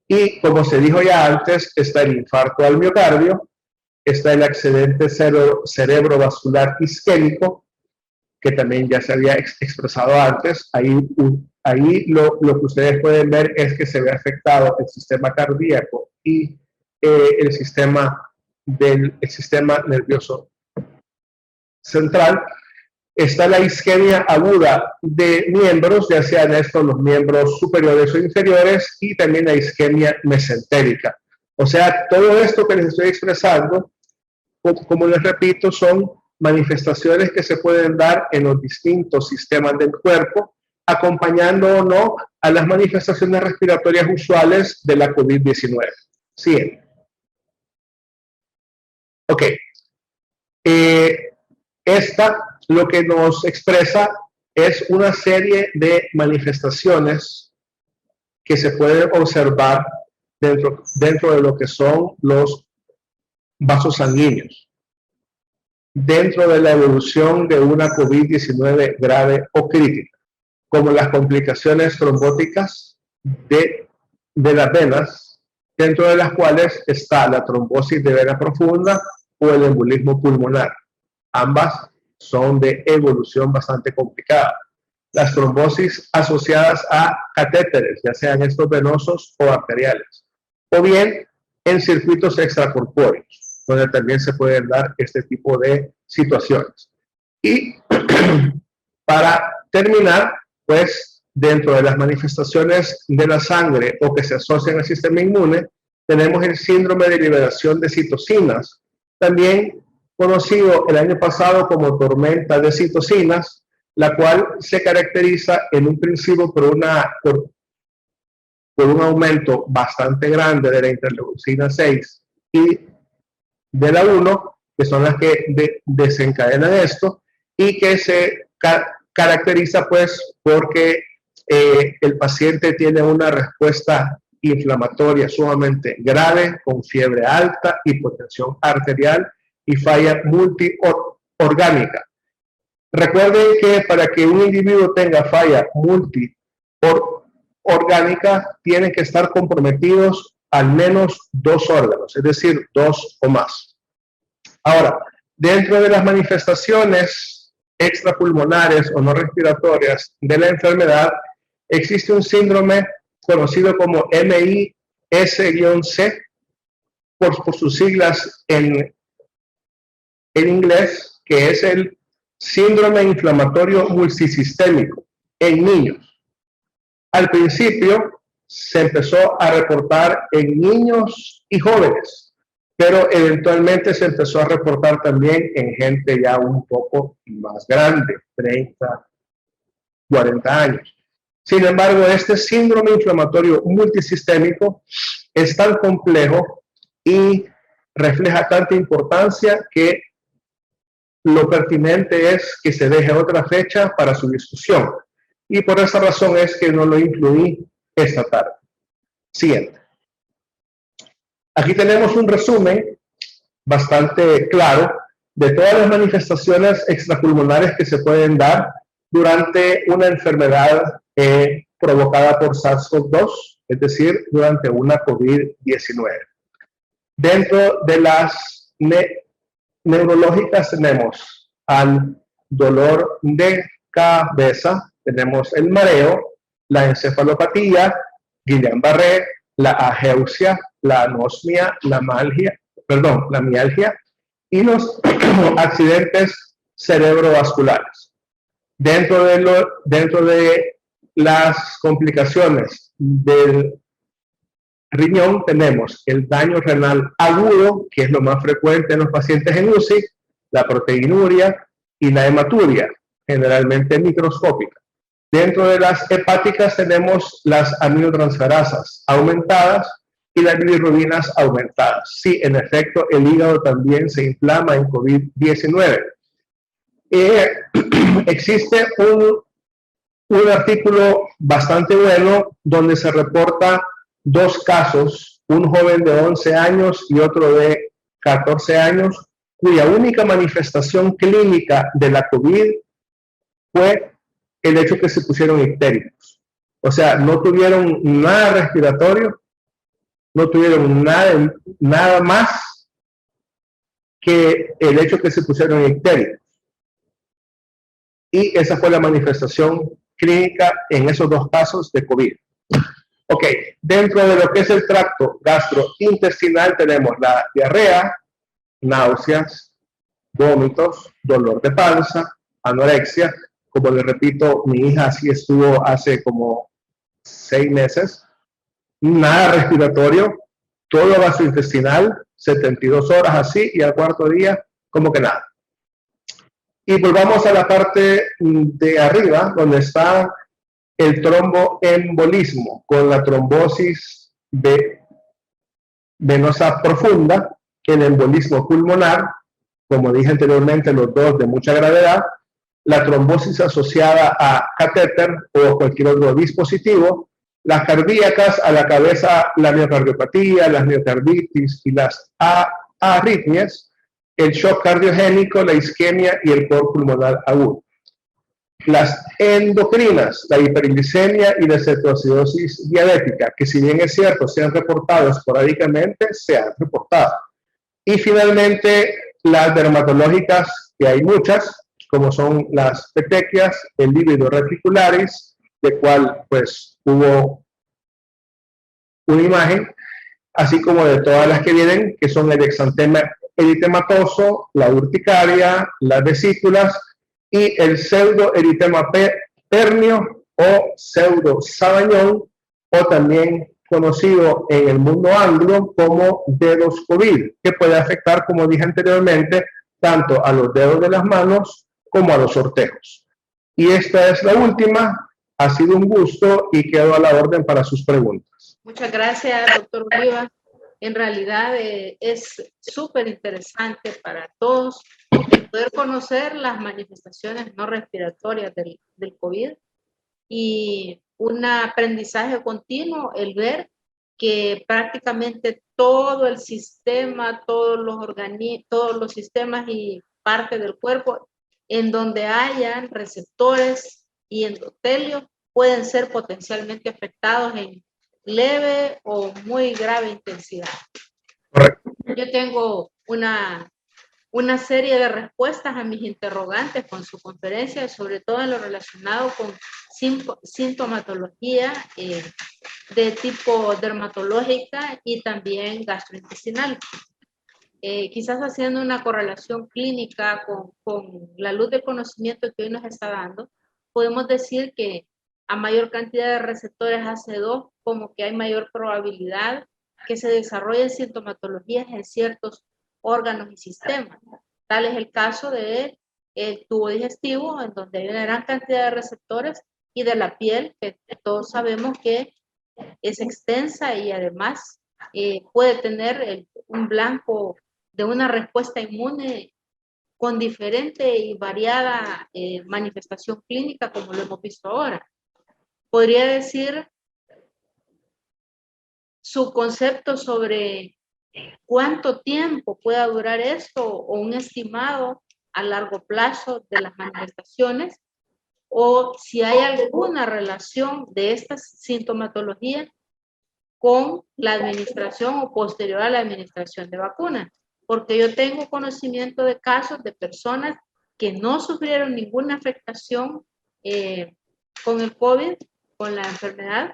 Y como se dijo ya antes, está el infarto al miocardio, está el accidente cerebrovascular isquémico, que también ya se había expresado antes. Ahí lo que ustedes pueden ver es que se ve afectado el sistema cardíaco y el sistema nervioso central. Está la isquemia aguda de miembros, ya sean estos los miembros superiores o inferiores, y también la isquemia mesentérica. O sea, todo esto que les estoy expresando, como les repito, son manifestaciones que se pueden dar en los distintos sistemas del cuerpo, acompañando o no a las manifestaciones respiratorias usuales de la COVID-19. Siguiente. Ok. Esta lo que nos expresa es una serie de manifestaciones que se pueden observar dentro de lo que son los vasos sanguíneos, dentro de la evolución de una COVID-19 grave o crítica, como las complicaciones trombóticas de las venas, dentro de las cuales está la trombosis de vena profunda o el embolismo pulmonar. Ambas son de evolución bastante complicada. Las trombosis asociadas a catéteres, ya sean estos venosos o arteriales, o bien en circuitos extracorpóreos, donde también se pueden dar este tipo de situaciones. Y para terminar, pues dentro de las manifestaciones de la sangre o que se asocian al sistema inmune, tenemos el síndrome de liberación de citocinas, también conocido el año pasado como tormenta de citocinas, la cual se caracteriza en un principio por un aumento bastante grande de la interleucina 6 y de la 1, que son las que desencadenan esto, y que se caracteriza pues porque el paciente tiene una respuesta inflamatoria sumamente grave, con fiebre alta, hipotensión arterial y falla multiorgánica. Recuerden que para que un individuo tenga falla multiorgánica, tienen que estar comprometidos al menos 2 órganos, es decir, 2 o más. Ahora, dentro de las manifestaciones extrapulmonares o no respiratorias de la enfermedad, existe un síndrome conocido como MIS-C, por sus siglas en inglés, que es el síndrome inflamatorio multisistémico en niños. Al principio se empezó a reportar en niños y jóvenes, pero eventualmente se empezó a reportar también en gente ya un poco más grande, 30, 40 años. Sin embargo, este síndrome inflamatorio multisistémico es tan complejo y refleja tanta importancia que lo pertinente es que se deje otra fecha para su discusión. Y por esa razón es que no lo incluí esta tarde. Siguiente. Aquí tenemos un resumen bastante claro de todas las manifestaciones extrapulmonares que se pueden dar durante una enfermedad provocada por SARS-CoV-2, es decir, durante una COVID-19. Dentro de las neurológicas tenemos al dolor de cabeza, tenemos el mareo, la encefalopatía, Guillain-Barré, la ageusia, la anosmia, la mialgia y los accidentes cerebrovasculares. Dentro de las complicaciones del riñón tenemos el daño renal agudo, que es lo más frecuente en los pacientes en UCI, la proteinuria y la hematuria, generalmente microscópica. Dentro de las hepáticas tenemos las aminotransferasas aumentadas y las bilirrubinas aumentadas. Sí, en efecto, el hígado también se inflama en COVID-19. Existe un artículo bastante bueno donde se reporta dos casos, un joven de 11 años y otro de 14 años, cuya única manifestación clínica de la COVID fue el hecho que se pusieron ictéricos. O sea, no tuvieron nada respiratorio, no tuvieron nada más que el hecho que se pusieron ictéricos. Y esa fue la manifestación clínica en esos dos casos de COVID. Ok, dentro de lo que es el tracto gastrointestinal tenemos la diarrea, náuseas, vómitos, dolor de panza, anorexia. Como les repito, mi hija así estuvo hace como 6 meses. Nada respiratorio, todo gastrointestinal, 72 horas así, y al cuarto día como que nada. Y volvamos a la parte de arriba, donde está el tromboembolismo, con la trombosis venosa profunda, el embolismo pulmonar, como dije anteriormente, los dos de mucha gravedad, la trombosis asociada a catéter o cualquier otro dispositivo, las cardíacas a la cabeza, la miocardiopatía, las miocarditis y las arritmias, el shock cardiogénico, la isquemia y el cor pulmonar agudo. Las endocrinas, la hiperglicemia y la cetoacidosis diabética, que si bien es cierto, se han reportado esporádicamente, se han reportado. Y finalmente, las dermatológicas, que hay muchas, como son las petequias, el lívido reticularis, de cual pues hubo una imagen, así como de todas las que vienen, que son el exantema eritematoso, la urticaria, las vesículas y el pseudoeritema pernio o pseudosabañón, o también conocido en el mundo anglo como dedos COVID, que puede afectar, como dije anteriormente, tanto a los dedos de las manos como a los ortejos. Y esta es la última. Ha sido un gusto y quedo a la orden para sus preguntas. Muchas gracias, doctor Oliva. En realidad es súper interesante para todos el poder conocer las manifestaciones no respiratorias del COVID y un aprendizaje continuo, el ver que prácticamente todo el sistema, todos los sistemas y parte del cuerpo en donde hayan receptores y endotelios pueden ser potencialmente afectados en leve o muy grave intensidad. Correcto. Yo tengo una serie de respuestas a mis interrogantes con su conferencia, sobre todo en lo relacionado con sintomatología de tipo dermatológica y también gastrointestinal. Quizás haciendo una correlación clínica con la luz del conocimiento que hoy nos está dando, podemos decir que a mayor cantidad de receptores AC2, como que hay mayor probabilidad que se desarrollen sintomatologías en ciertos órganos y sistemas. Tal es el caso del tubo digestivo, en donde hay una gran cantidad de receptores, y de la piel, que todos sabemos que es extensa y además puede tener un blanco de una respuesta inmune con diferente y variada manifestación clínica, como lo hemos visto ahora. Podría decir su concepto sobre ¿Cuánto tiempo pueda durar esto o un estimado a largo plazo de las manifestaciones? O si hay alguna relación de estas sintomatologías con la administración o posterior a la administración de vacunas. Porque yo tengo conocimiento de casos de personas que no sufrieron ninguna afectación con el COVID, con la enfermedad,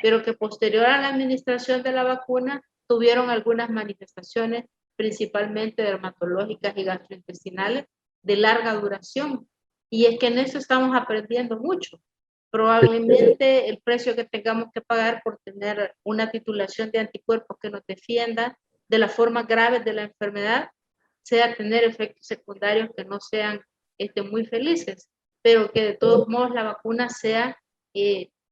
pero que posterior a la administración de la vacuna tuvieron algunas manifestaciones, principalmente dermatológicas y gastrointestinales, de larga duración. Y es que en eso estamos aprendiendo mucho. Probablemente el precio que tengamos que pagar por tener una titulación de anticuerpos que nos defienda de las formas graves de la enfermedad sea tener efectos secundarios que no sean muy felices, pero que de todos modos la vacuna sea,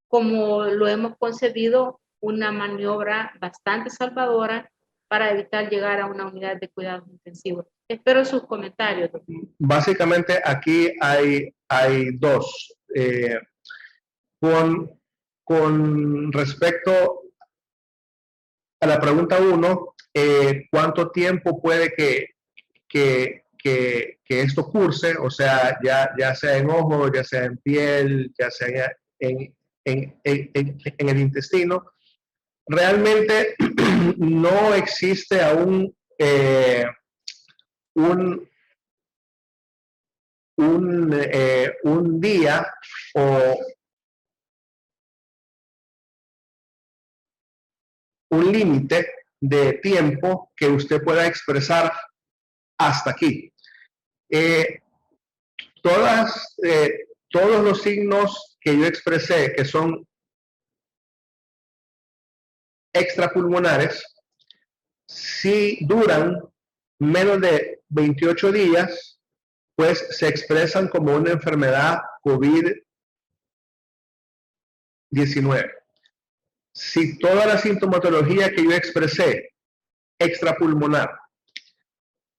como lo hemos concebido, una maniobra bastante salvadora para evitar llegar a una unidad de cuidados intensivos. Espero sus comentarios. Básicamente aquí hay dos. Con respecto a la pregunta 1, ¿cuánto tiempo puede que esto curse? O sea, ya sea en ojo, ya sea en piel, ya sea en el intestino. Realmente no existe aún un día o un límite de tiempo que usted pueda expresar hasta aquí. Todos los signos que yo expresé, que son extrapulmonares, si duran menos de 28 días, pues se expresan como una enfermedad COVID-19. Si toda la sintomatología que yo expresé extrapulmonar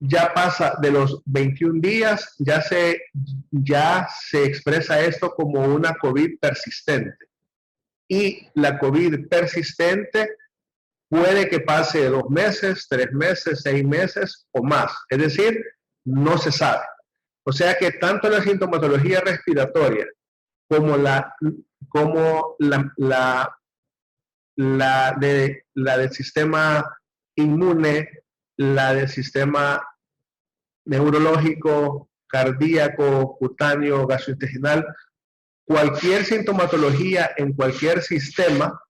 ya pasa de los 21 días, ya se expresa esto como una COVID persistente. Y la COVID persistente puede que pase 2 meses, 3 meses, 6 meses o más. Es decir, no se sabe. O sea que tanto la sintomatología respiratoria como la del sistema inmune, la del sistema neurológico, cardíaco, cutáneo, gastrointestinal, cualquier sintomatología en cualquier sistema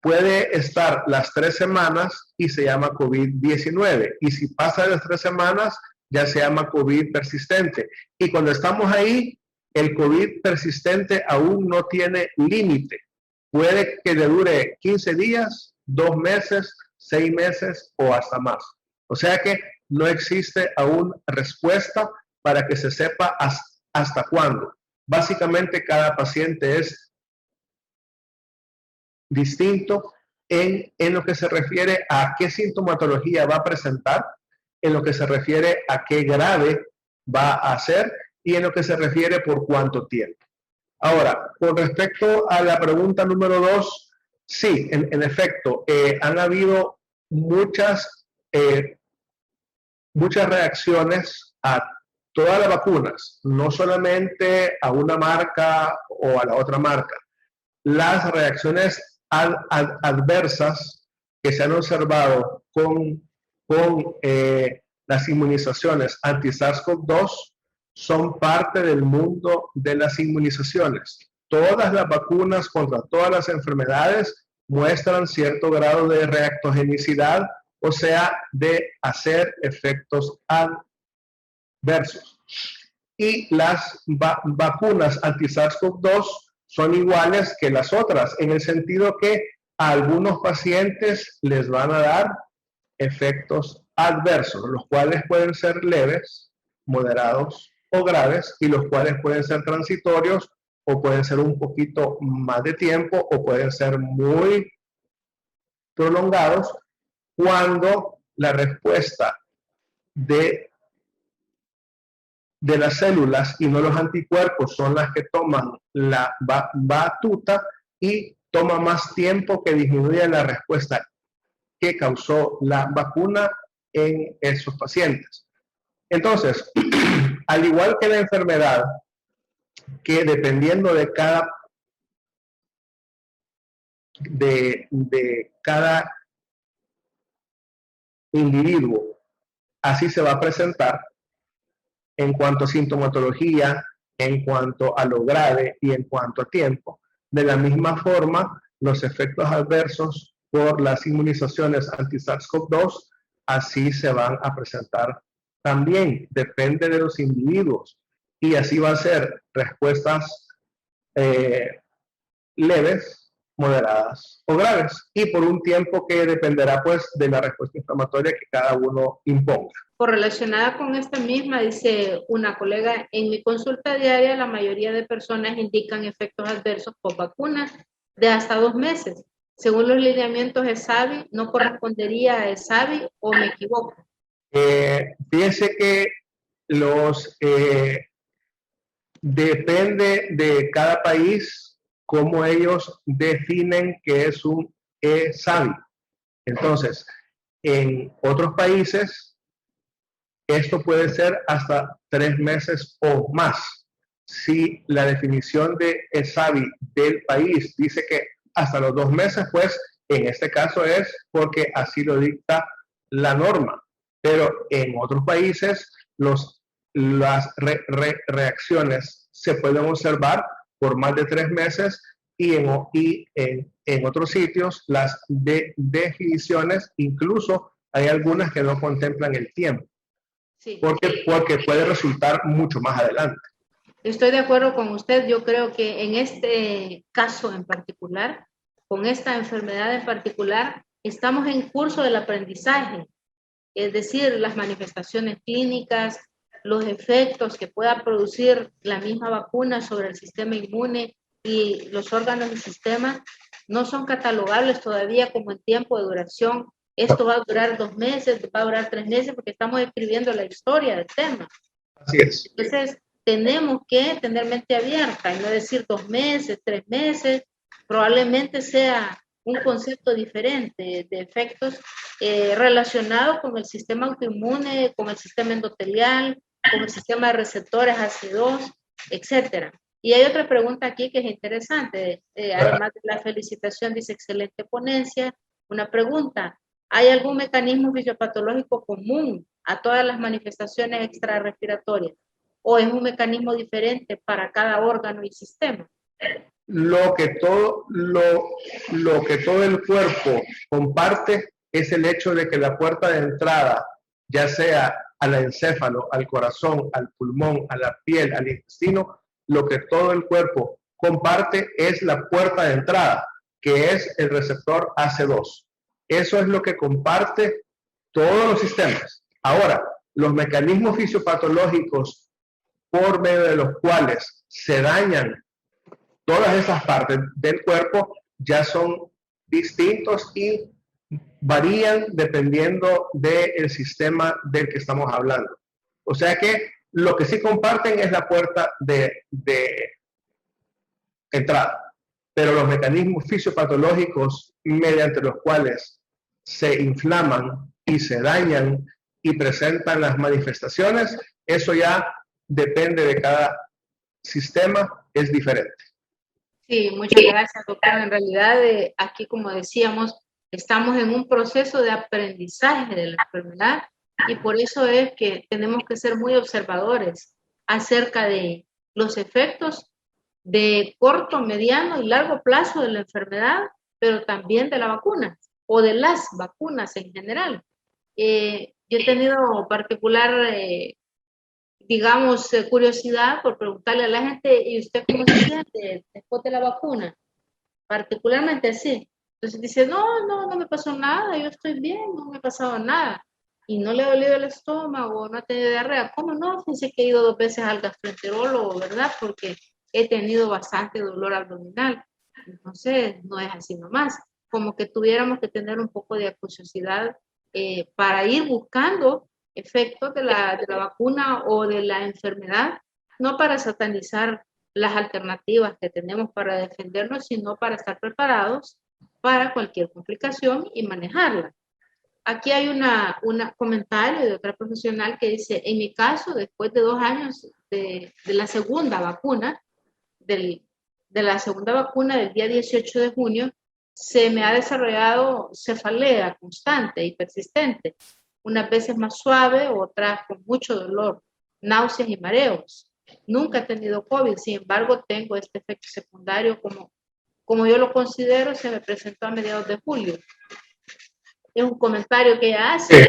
puede estar las 3 semanas y se llama COVID-19. Y si pasa las 3 semanas, ya se llama COVID persistente. Y cuando estamos ahí, el COVID persistente aún no tiene límite. Puede que le dure 15 días, 2 meses, 6 meses o hasta más. O sea que no existe aún respuesta para que se sepa hasta cuándo. Básicamente cada paciente es distinto en lo que se refiere a qué sintomatología va a presentar, en lo que se refiere a qué grave va a ser y en lo que se refiere por cuánto tiempo. Ahora, con respecto a la pregunta número 2, sí, en efecto, han habido muchas reacciones a todas las vacunas, no solamente a una marca o a la otra marca. Las reacciones adversas que se han observado con las inmunizaciones anti-SARS-CoV-2 son parte del mundo de las inmunizaciones. Todas las vacunas contra todas las enfermedades muestran cierto grado de reactogenicidad, o sea, de hacer efectos adversos. Y las vacunas anti-SARS-CoV-2 son iguales que las otras, en el sentido que a algunos pacientes les van a dar efectos adversos, los cuales pueden ser leves, moderados o graves, y los cuales pueden ser transitorios o pueden ser un poquito más de tiempo o pueden ser muy prolongados cuando la respuesta de las células y no los anticuerpos son las que toman la batuta y toma más tiempo que disminuya la respuesta que causó la vacuna en esos pacientes. Entonces, al igual que la enfermedad, que dependiendo de cada individuo, así se va a presentar en cuanto a sintomatología, en cuanto a lo grave y en cuanto a tiempo. De la misma forma, los efectos adversos por las inmunizaciones anti-SARS-CoV-2 así se van a presentar también. Depende de los individuos y así va a ser respuestas leves, moderadas o graves, y por un tiempo que dependerá pues de la respuesta inflamatoria que cada uno imponga. Correlacionada con esta misma, dice una colega, en mi consulta diaria la mayoría de personas indican efectos adversos por vacunas de hasta 2 meses. Según los lineamientos ESAVI, ¿no correspondería a ESAVI o me equivoco? Fíjense que depende de cada país cómo ellos definen que es un ESAVI. Entonces, en otros países, esto puede ser hasta 3 meses o más. Si la definición de ESAVI del país dice que hasta los 2 meses, pues en este caso es porque así lo dicta la norma. Pero en otros países las reacciones se pueden observar por más de 3 meses y en otros sitios las definiciones incluso hay algunas que no contemplan el tiempo. Sí. Porque puede resultar mucho más adelante. Estoy de acuerdo con usted. Yo creo que en este caso en particular, con esta enfermedad en particular, estamos en curso del aprendizaje. Es decir, las manifestaciones clínicas, los efectos que pueda producir la misma vacuna sobre el sistema inmune y los órganos del sistema no son catalogables todavía como en tiempo de duración. Esto va a durar 2 meses, va a durar 3 meses, porque estamos escribiendo la historia del tema. Así es. Entonces, tenemos que tener mente abierta y no decir 2 meses, 3 meses, probablemente sea un concepto diferente de efectos relacionados con el sistema autoinmune, con el sistema endotelial, con el sistema de receptores AC2, etcétera. Y hay otra pregunta aquí que es interesante, además de la felicitación, dice excelente ponencia, una pregunta, ¿hay algún mecanismo fisiopatológico común a todas las manifestaciones extrarrespiratorias? ¿O es un mecanismo diferente para cada órgano y sistema? Lo que todo el cuerpo comparte es el hecho de que la puerta de entrada, ya sea al encéfalo, al corazón, al pulmón, a la piel, al intestino, lo que todo el cuerpo comparte es la puerta de entrada, que es el receptor AC2. Eso es lo que comparte todos los sistemas. Ahora, los mecanismos fisiopatológicos por medio de los cuales se dañan todas esas partes del cuerpo ya son distintos y varían dependiendo del sistema del que estamos hablando. O sea que lo que sí comparten es la puerta de entrada, pero los mecanismos fisiopatológicos mediante los cuales se inflaman y se dañan y presentan las manifestaciones, eso ya depende de cada sistema, es diferente. Sí, muchas gracias, doctor. En realidad, aquí, como decíamos, estamos en un proceso de aprendizaje de la enfermedad y por eso es que tenemos que ser muy observadores acerca de los efectos de corto, mediano y largo plazo de la enfermedad, pero también de la vacuna o de las vacunas en general. Yo he tenido particular, digamos, curiosidad por preguntarle a la gente, ¿y usted cómo se siente después de la vacuna? Particularmente sí. Entonces dice, no me pasó nada, yo estoy bien, no me ha pasado nada. Y no le ha dolido el estómago, no ha tenido diarrea. ¿Cómo no? Fíjese que he ido 2 veces al gastroenterólogo, ¿verdad? Porque he tenido bastante dolor abdominal. Entonces, no es así nomás. Como que tuviéramos que tener un poco de curiosidad para ir buscando efectos de la vacuna o de la enfermedad, no para satanizar las alternativas que tenemos para defendernos, sino para estar preparados para cualquier complicación y manejarla. aquí hay un comentario de otra profesional que dice, en mi caso, después de 2 años de la segunda vacuna, de la segunda vacuna del día 18 de junio, se me ha desarrollado cefalea constante y persistente, unas veces más suave, otras con mucho dolor, náuseas y mareos. Nunca he tenido COVID, sin embargo, tengo este efecto secundario como yo lo considero, se me presentó a mediados de julio. Es un comentario que ella hace,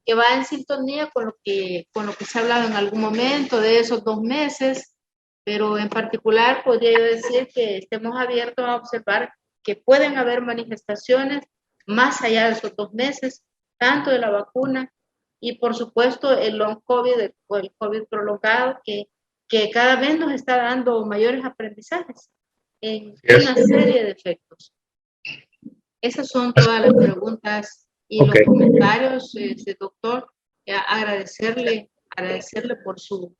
que va en sintonía con lo que se ha hablado en algún momento de esos 2 meses, pero en particular podría yo decir que estemos abiertos a observar que pueden haber manifestaciones más allá de esos 2 meses, tanto de la vacuna y por supuesto el long COVID o el COVID prolongado que cada vez nos está dando mayores aprendizajes en una serie de efectos. Esas son todas las preguntas y los comentarios, doctor. Agradecerle por su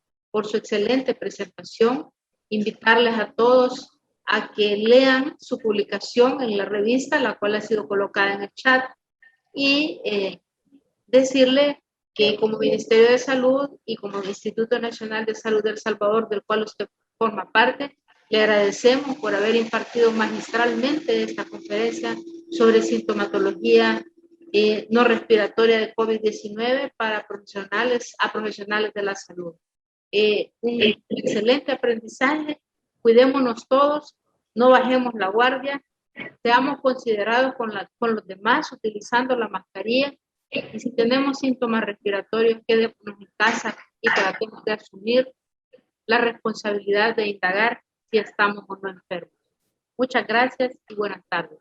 excelente presentación, invitarles a todos a que lean su publicación en la revista, la cual ha sido colocada en el chat, y decirle que como Ministerio de Salud y como Instituto Nacional de Salud de El Salvador, del cual usted forma parte, le agradecemos por haber impartido magistralmente esta conferencia sobre sintomatología no respiratoria de COVID-19 para profesionales de la salud. Un excelente aprendizaje, cuidémonos todos, no bajemos la guardia, seamos considerados con los demás utilizando la mascarilla, y si tenemos síntomas respiratorios, quedémonos en casa y tratemos de asumir la responsabilidad de indagar si estamos o no enfermos. Muchas gracias y buenas tardes.